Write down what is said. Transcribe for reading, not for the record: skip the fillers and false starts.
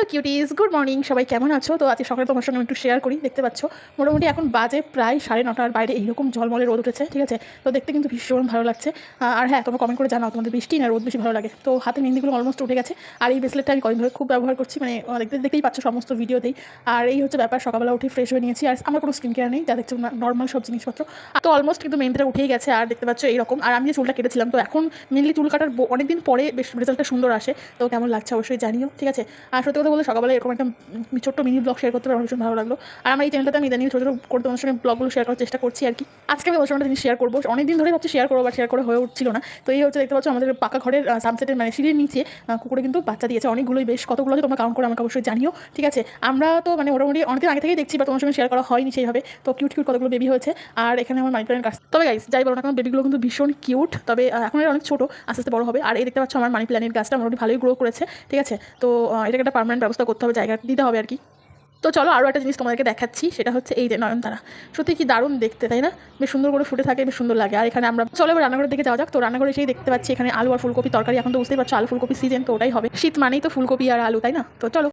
Hello কিউটিজ, good morning. সবাই কেমন আছো? তো আজকে সকালে তোমার সঙ্গে আমি একটু শেয়ার করি। দেখতে পাচ্ছ মোটামুটি এখন বাজে প্রায় 9:30, বাইরে এইরকম ঝলমলে রোদ উঠেছে, ঠিক আছে? তো দেখতে কিন্তু ভীষণ ভালো লাগছে। আর হ্যাঁ, তোমরা কমেন্ট করে জানাও তোমাদের বৃষ্টি না রোদ বেশি ভালো লাগে। তো হাতে মেহেন্দিগুলো অলমোস্ট উঠে গেছে। আর এই ব্রেসলেটটা আমি কদিন ধরে খুব ব্যবহার করছি, মানে দেখতেই পাচ্ছ সমস্ত ভিডিওতেই। আর এই হচ্ছে ব্যাপার, সকালবেলা উঠে ফ্রেশ হয়ে নিয়েছি। আর আমার কোনো স্কিন কেয়ার নেই, যা দেখছো নর্মাল সব জিনিসপত্র। তো অলমোস্ট কিন্তু মেহেন্দিটা উঠেই গেছে। আর দেখতে পাচ্ছ এইরকম। আর আমি যে চুলটা কেটেছিলাম, তো এখন মেনলি চুল কাটার অনেকদিন পরে বেশ রেজাল্টটা সুন্দর আসে। তো কেমন লাগছে অবশ্যই জানিও, ঠিক আছে? আর সত্যি কথা বলতে সকালবেলা এরকম একটা ছোট্ট মিনি ব্লগ শেয়ার করতে পারে ভীষণ ভালো লাগলো। আর আমার এই চ্যানেলটাতে আমি ইদানিং ছোটো ছোটো করে তোমার সঙ্গে ব্লগগুলো শেয়ার করার চেষ্টা করছি আর কি। আজকে আমি অবশ্যই একটা জিনিস শেয়ার করবো, অনেকদিন ধরে ভাবছি শেয়ার করবো, বা শেয়ার করে হয়ে উঠছিল না। তো এই হচ্ছে দেখতে পাচ্ছ আমাদের পাকা ঘরের সানসেটের মানে সিঁড়ির নিচে কুকুরে কিন্তু বাচ্চা দিয়েছে অনেকগুলোই, বেশ কতগুলো আছে তোমরা কাউন্ট করে আমাকে অবশ্যই জানিও, ঠিক আছে? আমরা তো মানে মোটামুটি অনেকদিন আগে থেকেই দেখছি, বা তোমার সঙ্গে শেয়ার করা হয়নি সেইভাবে। তো কিউট কিউট কতগুলো বেবি হয়েছে। আর এখানে আমার মানি প্ল্যান্ট গাছ, তবে গাইস যাই বলো না কারণ বেবিগুলো কিন্তু ভীষণ কিউট। তবে এখন এর অনেক ছোটো, আস্তে আস্তে বড় হবে। আর এই দেখতে পাচ্ছ আমার মানি প্ল্যান্টের গাছটা মোটামুটি ভালোই গ্রো করেছে, ঠিক আছে? তো এটাকে একটা পার্মানেন্ট ব্যবস্থা করতে হবে, জায়গা দিতে হবে আর কি। তো চলো আরও একটা জিনিস তোমাদেরকে দেখাচ্ছি, সেটা হচ্ছে এই যে নয়নতারা। সত্যি কি দারুণ দেখতে, তাই না? বেশ সুন্দর করে ফুটে থাকে, বেশ সুন্দর লাগে। আর এখানে আমরা চলো এবার রান্নাঘরের দিকে যাওয়া যাক। তো রান্নাঘরে এসেই দেখতে পাচ্ছি এখানে আলু আর ফুলকপি তরকারি। এখন তো বুঝতেই পারছো আলু ফুলকপি সিজন, তো ওটাই হবে। শীত মানেই তো ফুলকপি আর আলু, তাই না? তো চলো।